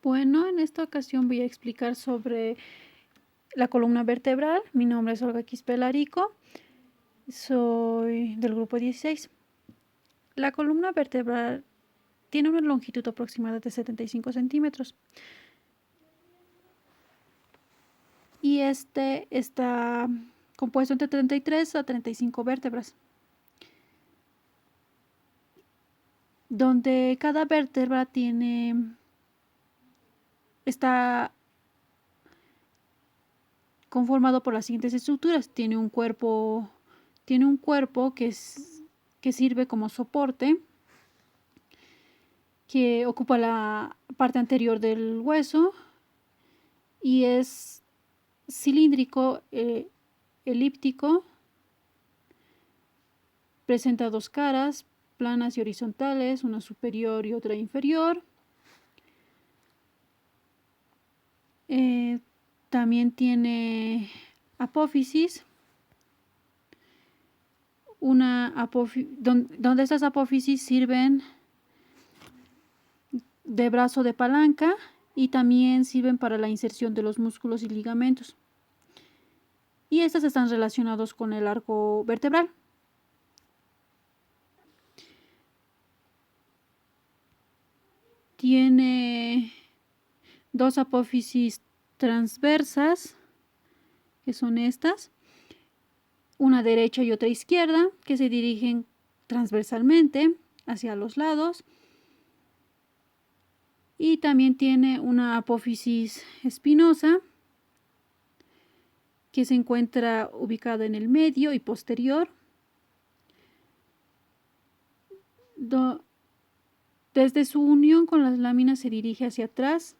Bueno, en esta ocasión voy a explicar sobre la columna vertebral. Mi nombre es Olga Quispelarico, soy del grupo 16. La columna vertebral tiene una longitud aproximada de 75 centímetros y este está compuesto entre 33 a 35 vértebras, donde cada vértebra está conformado por las siguientes estructuras. Tiene un cuerpo que sirve como soporte, que ocupa la parte anterior del hueso y es cilíndrico, elíptico, presenta dos caras, planas y horizontales, una superior y otra inferior. También tiene apófisis, donde estas apófisis sirven de brazo de palanca y también sirven para la inserción de los músculos y ligamentos. Y estas están relacionados con el arco vertebral. Tiene dos apófisis transversas, que son estas, una derecha y otra izquierda, que se dirigen transversalmente hacia los lados. Y también tiene una apófisis espinosa, que se encuentra ubicada en el medio y posterior. Desde su unión con las láminas se dirige hacia atrás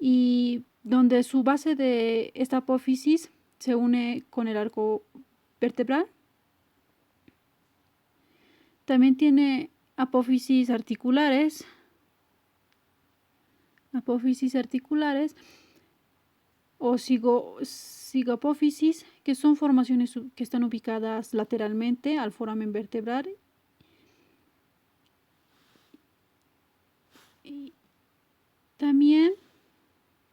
y donde su base de esta apófisis se une con el arco vertebral. También tiene apófisis articulares o zigapófisis, que son formaciones que están ubicadas lateralmente al foramen vertebral. Y también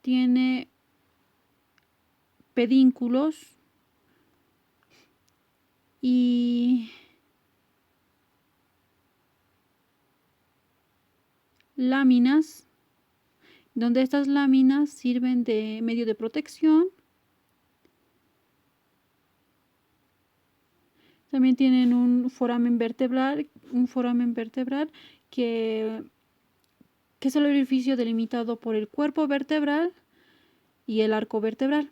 tiene pedínculos y láminas, donde estas láminas sirven de medio de protección. También tienen un foramen vertebral que es el orificio delimitado por el cuerpo vertebral y el arco vertebral.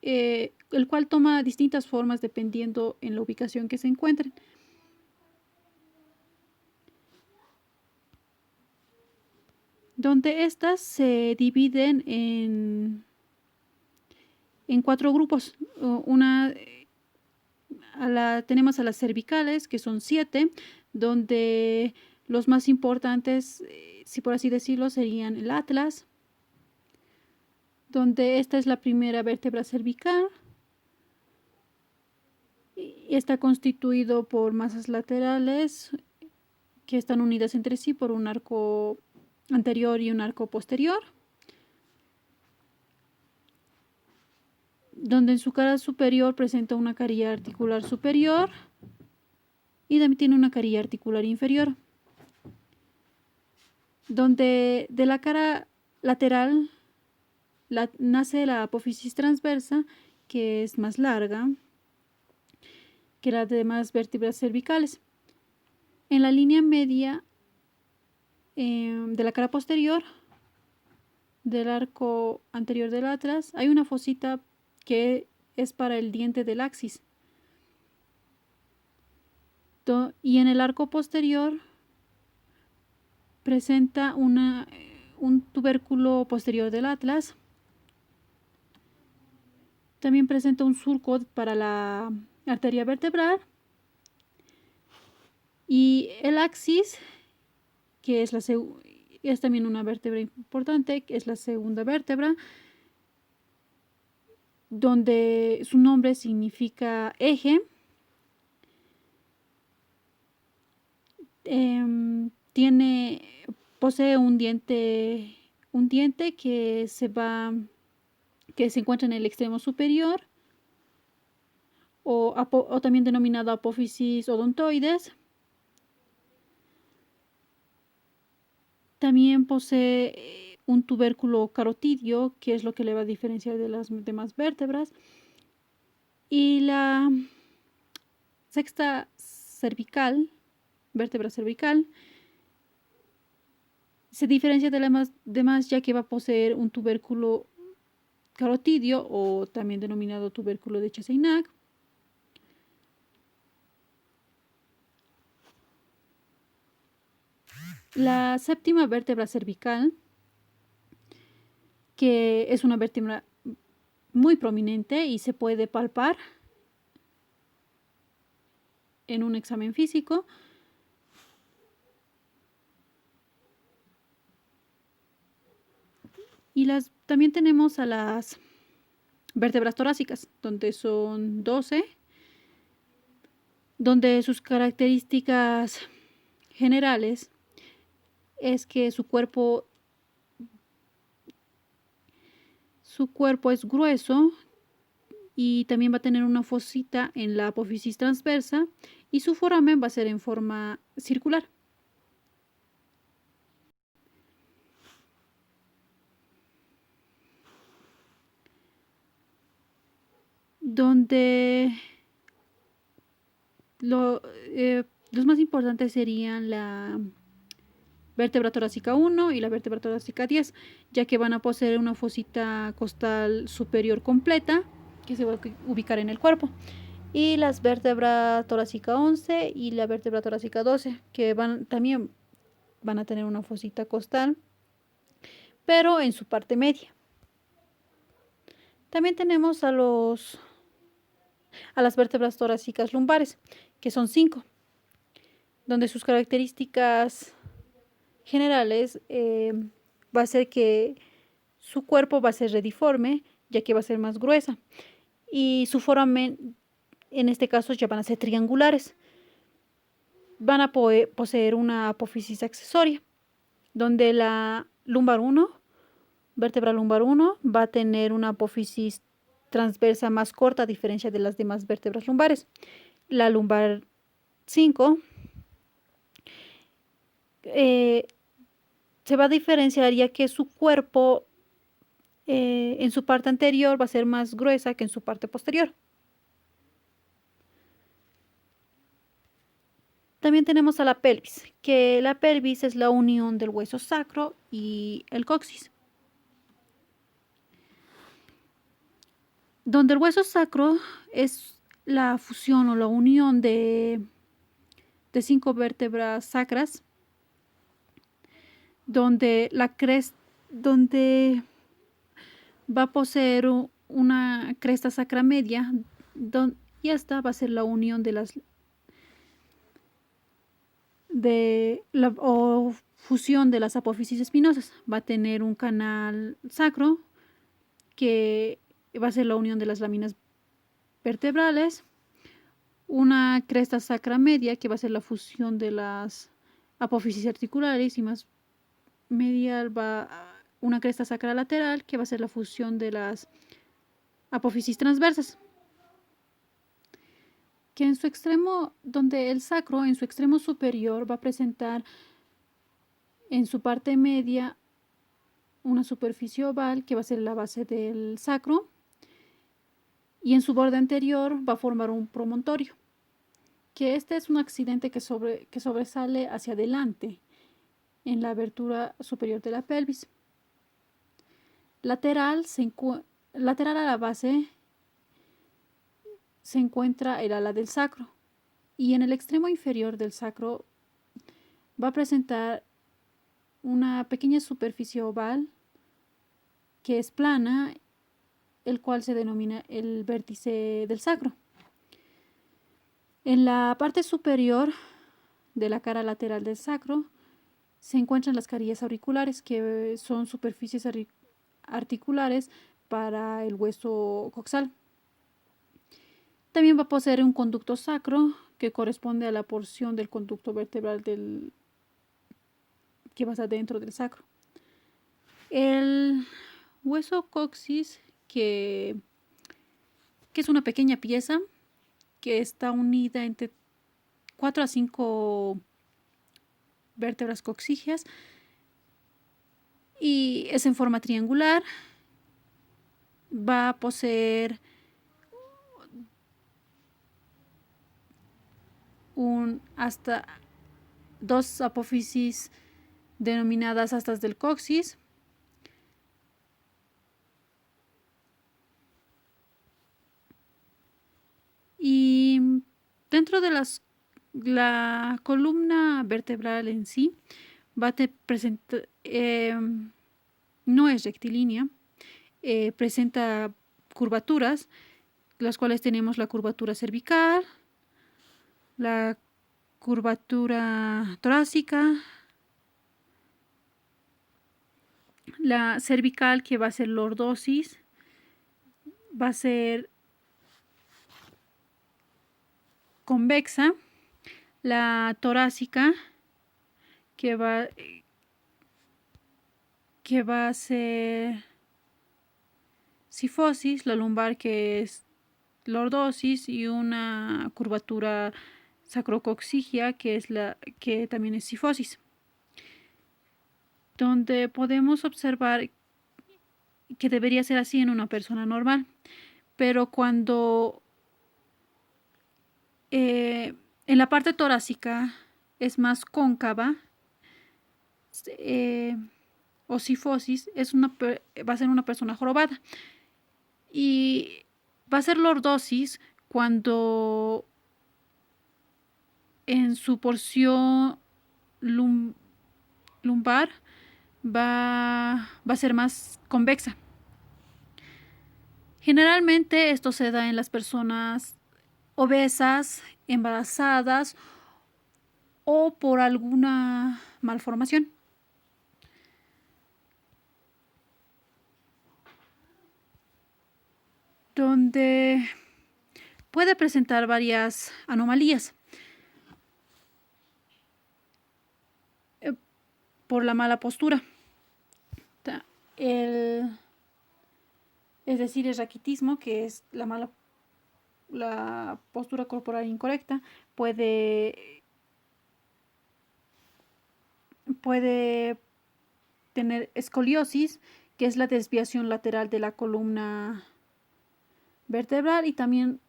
El cual toma distintas formas dependiendo en la ubicación que se encuentren. Donde estas se dividen en 4 grupos. Tenemos a las cervicales, que son 7, donde los más importantes, si por así decirlo, serían el atlas, donde esta es la primera vértebra cervical y está constituido por masas laterales que están unidas entre sí por un arco anterior y un arco posterior, donde en su cara superior presenta una carilla articular superior y también tiene una carilla articular inferior, donde de la cara lateral nace la apófisis transversa, que es más larga que las demás vértebras cervicales. En la línea media de la cara posterior del arco anterior del atlas hay una fosita que es para el diente del axis. Y en el arco posterior presenta un tubérculo posterior del atlas. También presenta un surco para la arteria vertebral. Y el axis, que es también una vértebra importante, que es la segunda vértebra, donde su nombre significa eje. Posee un diente que se encuentra en el extremo superior, o también denominado apófisis odontoides. También posee un tubérculo carotidio, que es lo que le va a diferenciar de las demás vértebras. Y la sexta vértebra cervical, se diferencia de las demás ya que va a poseer un tubérculo carotidio, o también denominado tubérculo de Chasseinac. La séptima vértebra cervical, que es una vértebra muy prominente y se puede palpar en un examen físico. Y también tenemos a las vértebras torácicas, donde son 12, donde sus características generales es que su cuerpo es grueso, y también va a tener una fosita en la apófisis transversa, y su foramen va a ser en forma circular. Donde los más importantes serían la vértebra torácica 1 y la vértebra torácica 10, ya que van a poseer una fosita costal superior completa que se va a ubicar en el cuerpo. Y las vértebra torácica 11 y la vértebra torácica 12, que también van a tener una fosita costal, pero en su parte media. También tenemos a las vértebras torácicas lumbares, que son 5, donde sus características generales va a ser que su cuerpo va a ser rediforme, ya que va a ser más gruesa, y su foramen en este caso ya van a ser triangulares. Van a poseer una apófisis accesoria, donde la vértebra lumbar 1 va a tener una apófisis transversa más corta, a diferencia de las demás vértebras lumbares. La lumbar 5 se va a diferenciar, ya que su cuerpo en su parte anterior va a ser más gruesa que en su parte posterior. También tenemos a la pelvis, que la pelvis es la unión del hueso sacro y el coxis. Donde el hueso sacro es la fusión o la unión de 5 vértebras sacras, donde donde va a poseer una cresta sacra media, y esta va a ser la unión o fusión de las apófisis espinosas. Va a tener un canal sacro que va a ser la unión de las láminas vertebrales, una cresta sacra media que va a ser la fusión de las apófisis articulares, y más medial va una cresta sacra lateral que va a ser la fusión de las apófisis transversas, que en su extremo, donde el sacro en su extremo superior va a presentar en su parte media una superficie oval que va a ser la base del sacro, y en su borde anterior va a formar un promontorio, que este es un accidente que sobresale hacia adelante en la abertura superior de la pelvis. Lateral a la base se encuentra el ala del sacro, y en el extremo inferior del sacro va a presentar una pequeña superficie oval que es plana, el cual se denomina el vértice del sacro. En la parte superior de la cara lateral del sacro se encuentran las carillas auriculares, que son superficies articulares para el hueso coxal. También va a poseer un conducto sacro, que corresponde a la porción del conducto vertebral que va dentro del sacro. El hueso coxis, que es una pequeña pieza que está unida entre 4 a 5 vértebras coxígeas y es en forma triangular. Va a poseer hasta 2 apófisis denominadas astas del coxis. Y dentro de la columna vertebral en sí va a presentar, no es rectilínea, presenta curvaturas, las cuales tenemos la curvatura cervical, la curvatura torácica, la cervical, que va a ser lordosis, va a ser convexa, la torácica, que va a ser sifosis, la lumbar, que es lordosis, y una curvatura sacrocoxígea, que también es sifosis, donde podemos observar que debería ser así en una persona normal, pero cuando en la parte torácica es más cóncava, o sifosis, va a ser una persona jorobada, y va a ser lordosis cuando en su porción lumbar va a ser más convexa. Generalmente esto se da en las personas obesas, embarazadas o por alguna malformación. Donde puede presentar varias anomalías por la mala postura. Es decir, el raquitismo, que es la postura corporal incorrecta, puede tener escoliosis, que es la desviación lateral de la columna vertebral, y también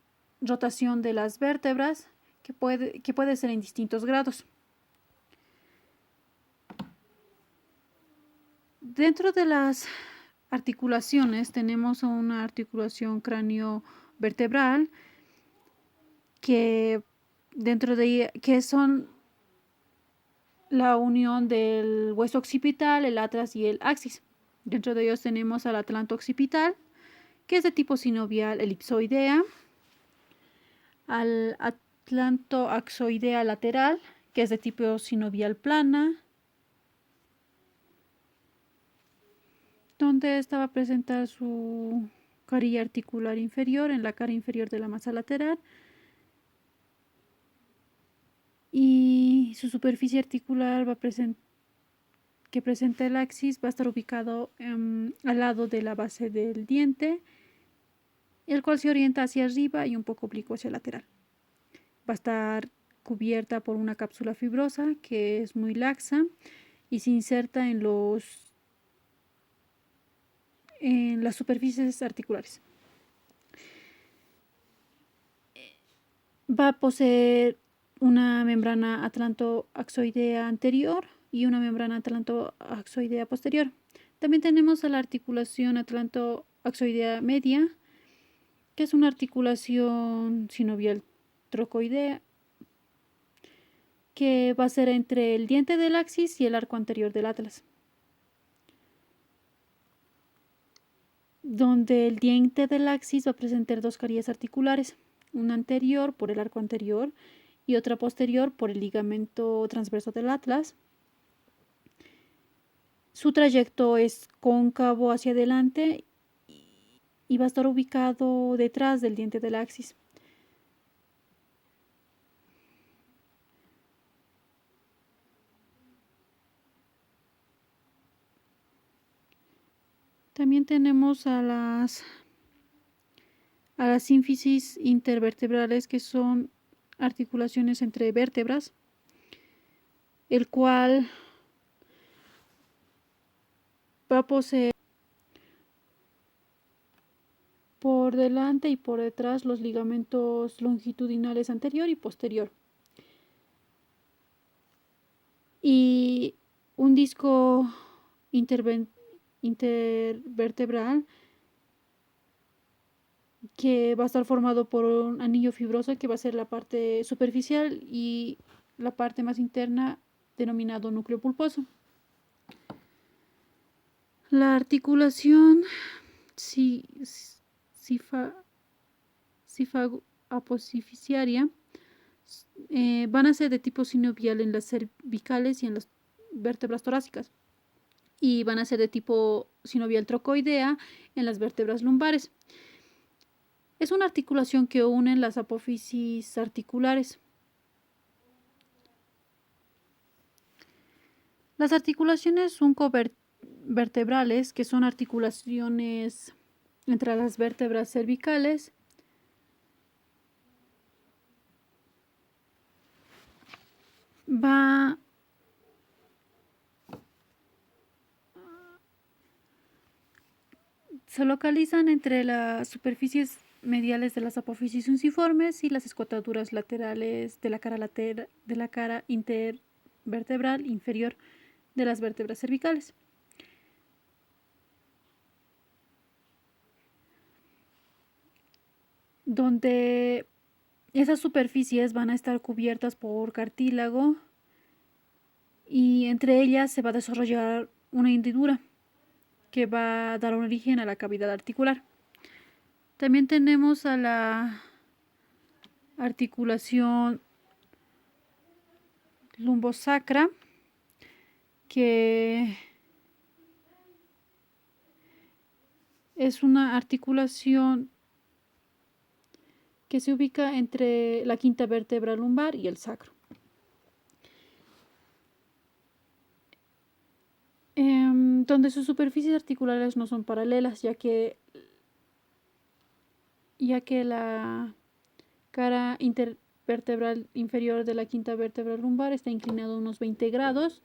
rotación de las vértebras, que puede ser en distintos grados. Dentro de las articulaciones tenemos una articulación cráneo-vertebral, que dentro de ella, que son la unión del hueso occipital, el atlas y el axis. Dentro de ellos tenemos al atlanto occipital, que es de tipo sinovial elipsoidea, al atlanto axoidea lateral, que es de tipo sinovial plana, donde esta va a presentar su carilla articular inferior en la cara inferior de la masa lateral, y su superficie articular que presenta el axis va a estar ubicado al lado de la base del diente, el cual se orienta hacia arriba y un poco oblicuo hacia lateral. Va a estar cubierta por una cápsula fibrosa que es muy laxa y se inserta en las superficies articulares. Va a poseer una membrana atlanto-axoidea anterior y una membrana atlanto-axoidea posterior. También tenemos a la articulación atlanto-axoidea media, que es una articulación sinovial trocoidea, que va a ser entre el diente del axis y el arco anterior del atlas, donde el diente del axis va a presentar 2 carillas articulares, una anterior por el arco anterior y otra posterior por el ligamento transverso del atlas. Su trayecto es cóncavo hacia adelante y va a estar ubicado detrás del diente del axis. También tenemos a las sínfisis intervertebrales, que son articulaciones entre vértebras, el cual va a poseer por delante y por detrás los ligamentos longitudinales anterior y posterior, y un disco intervertebral que va a estar formado por un anillo fibroso, que va a ser la parte superficial, y la parte más interna denominado núcleo pulposo. La articulación cifagoapofisiaria van a ser de tipo sinovial en las cervicales y en las vértebras torácicas, y van a ser de tipo sinovial trocoidea en las vértebras lumbares. Es una articulación que une las apófisis articulares. Las articulaciones vertebrales, que son articulaciones entre las vértebras cervicales, se localizan entre las superficies mediales de las apófisis fusiformes y las escotaduras laterales de la cara intervertebral inferior de las vértebras cervicales. Donde esas superficies van a estar cubiertas por cartílago, y entre ellas se va a desarrollar una hendidura que va a dar origen a la cavidad articular. También tenemos a la articulación lumbosacra, que es una articulación que se ubica entre la quinta vértebra lumbar y el sacro. Donde sus superficies articulares no son paralelas, ya que la cara intervertebral inferior de la quinta vértebra lumbar está inclinada unos 20 grados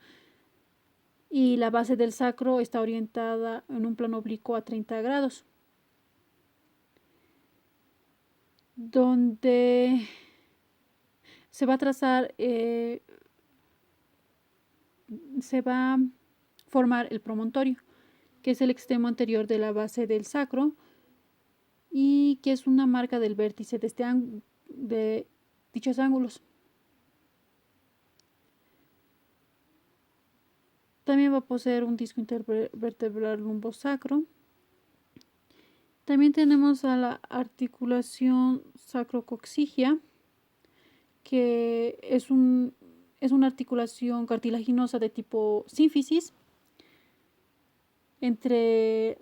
y la base del sacro está orientada en un plano oblicuo a 30 grados, donde se va a trazar, se va a formar el promontorio, que es el extremo anterior de la base del sacro y que es una marca del vértice de dichos ángulos. También va a poseer un disco intervertebral lumbosacro. También tenemos a la articulación sacrocoxigia, que es una articulación cartilaginosa de tipo sínfisis entre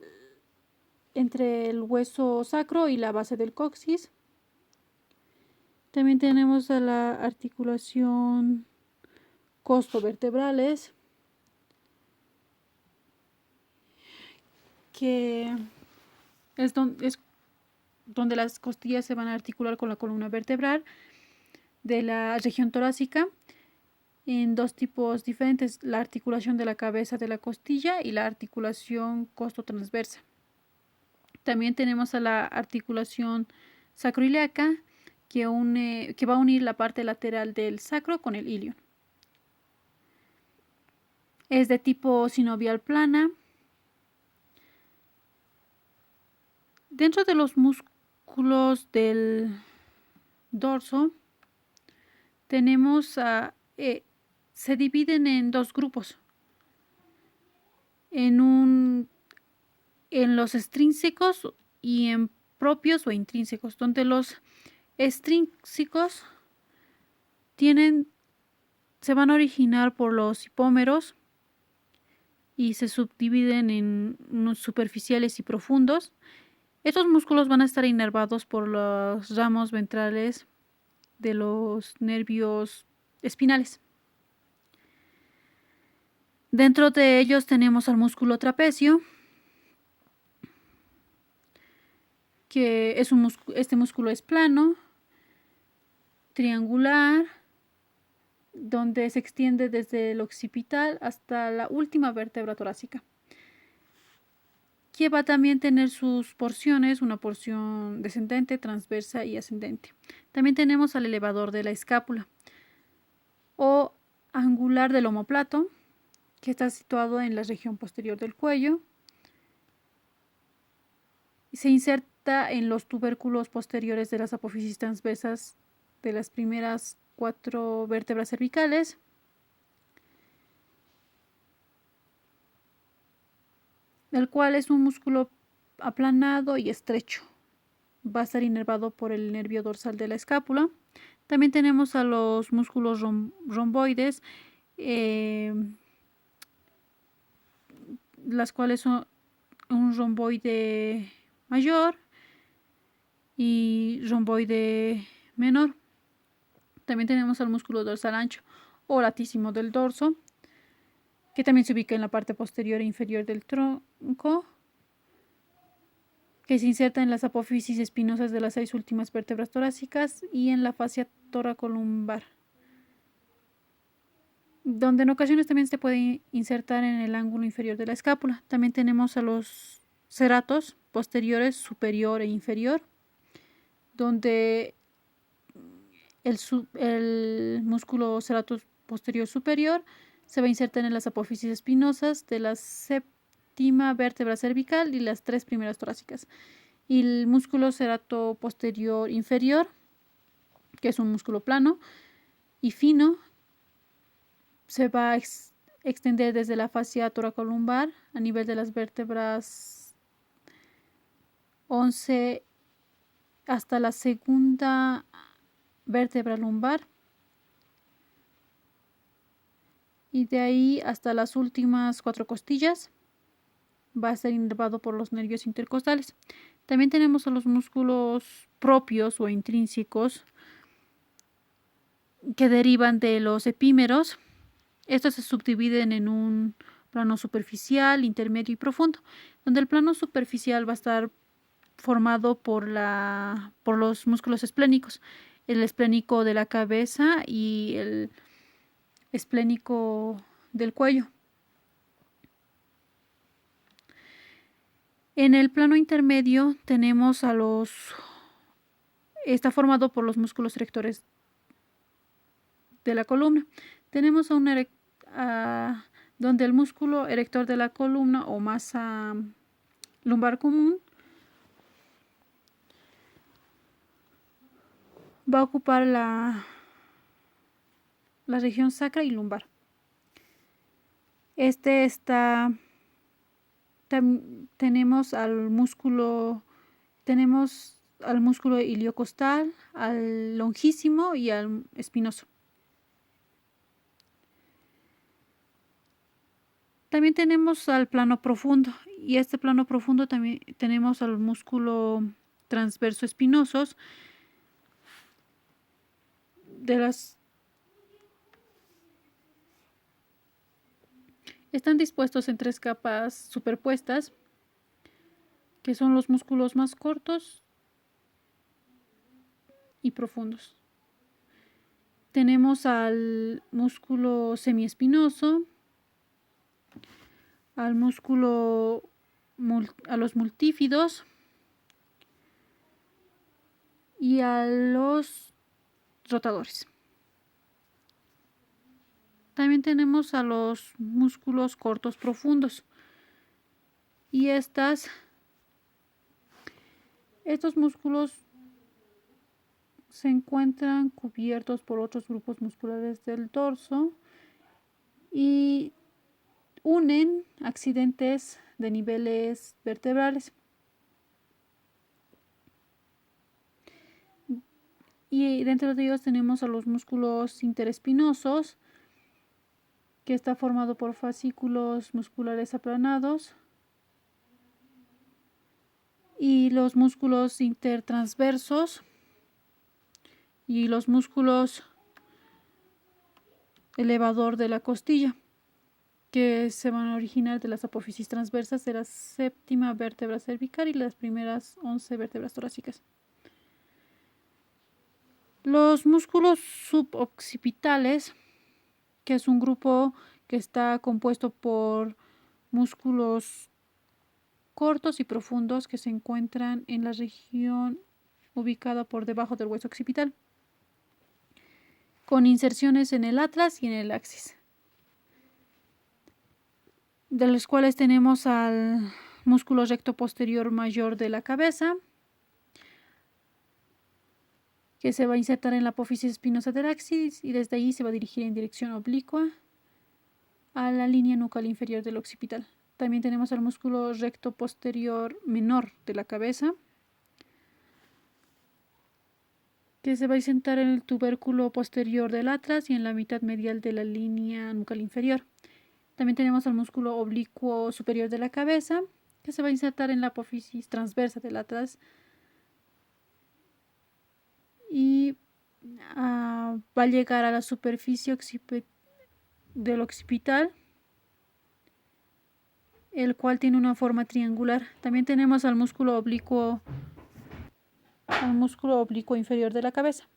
el hueso sacro y la base del coxis. También tenemos a la articulación costovertebrales, que es donde las costillas se van a articular con la columna vertebral de la región torácica en dos tipos diferentes: la articulación de la cabeza de la costilla y la articulación costotransversa. También tenemos a la articulación sacroiliaca, que va a unir la parte lateral del sacro con el ilion. Es de tipo sinovial plana. Dentro de los músculos del dorso tenemos se dividen en dos grupos: en los extrínsecos y en propios o intrínsecos, donde los extrínsecos se van a originar por los hipómeros y se subdividen en unos superficiales y profundos. Estos músculos van a estar inervados por los ramos ventrales de los nervios espinales. Dentro de ellos tenemos al músculo trapecio, que este músculo es plano, triangular, donde se extiende desde el occipital hasta la última vértebra torácica, que va a también tener sus porciones, una porción descendente, transversa y ascendente. También tenemos al elevador de la escápula o angular del omóplato, que está situado en la región posterior del cuello. Se inserta en los tubérculos posteriores de las apófisis transversas de las primeras 4 vértebras cervicales. El cual es un músculo aplanado y estrecho. Va a estar inervado por el nervio dorsal de la escápula. También tenemos a los músculos romboides, las cuales son un romboide mayor y romboide menor. También tenemos al músculo dorsal ancho o latísimo del dorso, que también se ubica en la parte posterior e inferior del tronco, que se inserta en las apófisis espinosas de las 6 últimas vértebras torácicas y en la fascia toracolumbar, donde en ocasiones también se puede insertar en el ángulo inferior de la escápula. También tenemos a los ceratos posteriores superior e inferior, donde el músculo cerato posterior superior se va a insertar en las apófisis espinosas de la séptima vértebra cervical y las 3 primeras torácicas. Y el músculo cerato posterior inferior, que es un músculo plano y fino, se va a extender desde la fascia toracolumbar a nivel de las vértebras 11 hasta la segunda vértebra lumbar, y de ahí hasta las últimas 4 costillas. Va a ser inervado por los nervios intercostales. También tenemos a los músculos propios o intrínsecos, que derivan de los epímeros. Estos se subdividen en un plano superficial, intermedio y profundo, donde el plano superficial va a estar formado por los músculos esplénicos, el esplénico de la cabeza y el esplénico del cuello. En el plano intermedio tenemos está formado por los músculos erectores de la columna. Tenemos donde el músculo erector de la columna o masa lumbar común va a ocupar la región sacra y lumbar. Tenemos al músculo iliocostal, al longísimo y al espinoso. También tenemos al plano profundo, y este plano profundo también tenemos al músculo transverso espinosos están dispuestos en 3 capas superpuestas, que son los músculos más cortos y profundos. Tenemos al músculo semiespinoso, a los multífidos y a los rotadores. También tenemos a los músculos cortos profundos, y estos músculos se encuentran cubiertos por otros grupos musculares del dorso y unen accidentes de niveles vertebrales. Y dentro de ellos tenemos a los músculos interespinosos, que está formado por fascículos musculares aplanados, y los músculos intertransversos y los músculos elevador de la costilla. que se van a originar de las apófisis transversas de la séptima vértebra cervical y las primeras 11 vértebras torácicas. Los músculos suboccipitales, que es un grupo que está compuesto por músculos cortos y profundos que se encuentran en la región ubicada por debajo del hueso occipital, con inserciones en el atlas y en el axis, de los cuales tenemos al músculo recto posterior mayor de la cabeza, que se va a insertar en la apófisis espinosa del axis y desde ahí se va a dirigir en dirección oblicua a la línea nucal inferior del occipital. También tenemos al músculo recto posterior menor de la cabeza, que se va a insertar en el tubérculo posterior del atlas y en la mitad medial de la línea nucal inferior. También tenemos al músculo oblicuo superior de la cabeza, que se va a insertar en la apófisis transversa del atlas y va a llegar a la superficie del occipital, el cual tiene una forma triangular. También tenemos al músculo oblicuo inferior de la cabeza.